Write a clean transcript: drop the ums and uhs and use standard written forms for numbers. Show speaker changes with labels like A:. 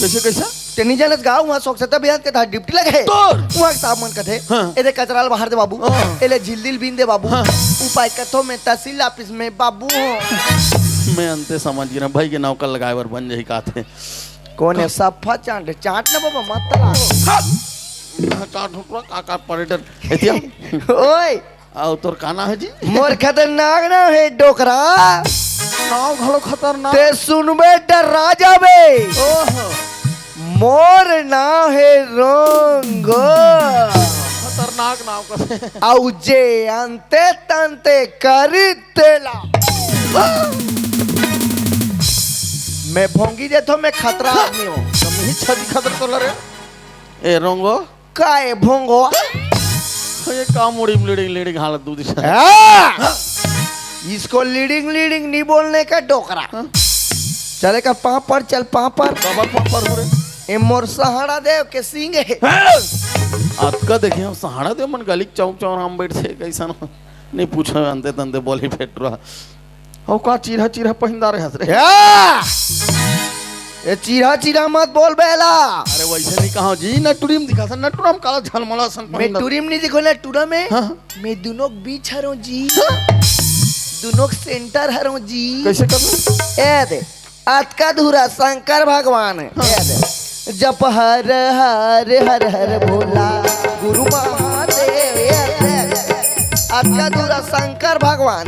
A: कैसे कैसा
B: तेनी जानत गाँव वहाँ स्वच्छता अभियान के तहत ड्यूटी लगे वहाँ साहब मन कथे एदे कचराल बाहर दे बाबू एले झिलदिल बीन दे बाबू उपाय कथो में तहसील ऑफिस में बाबू
A: मैं अंते समझ गिरा भाई के नौकर लगाए बर बन जाही काथे
B: कौन है सफा चाट ना बाबा मत तला
A: काका पर्यटन एतिया
B: ओए
A: आओ तोर काना है जी
B: मोर खतरनाक ना है डोकरा
A: नाव घलो खतरनाक
B: ते सुनबे डरा जाबे
A: ओहो
B: मोर ना है रोंगो
A: खतरनाक नाव कसे
B: आउ जे अंते तंते करितेला मैं भोंगी देथो मैं खतरा आदमी हूँ
A: कमी छदी खतर तो लरे ए रोंगो
B: काय भोंगो
A: ये काम उड़ी लीडिंग हालत दूध
B: इसको लीडिंग नहीं बोलने का डोकरा चले का पापड़ चल पापड़
A: बाबा पापड़ हो रे
B: ए मोर सहारा देव के सिंह है
A: आपका देखिए सहारा दे मन गलिक चौक चौराम बैठ से कैसा नहीं पूछो अंते तंते बोली फेटरा हो का चीरा पहिंदा रे हंस रे
B: ये चीरा मत बोल बेला
A: अरे वैसे नहीं कहा जी नटुरीम दिखा सन नटुराम काला झलमला सन
B: मैं टूरिम नहीं दिखो ना टूरा में मैं दोनों बीच हरों जी दोनों सेंटर हरों जी
A: कैसे कर
B: ए दे आज का धूरा शंकर भगवान ए दे जप हर हर हर हर भोला गुरु महादेव आज का धूरा शंकर भगवान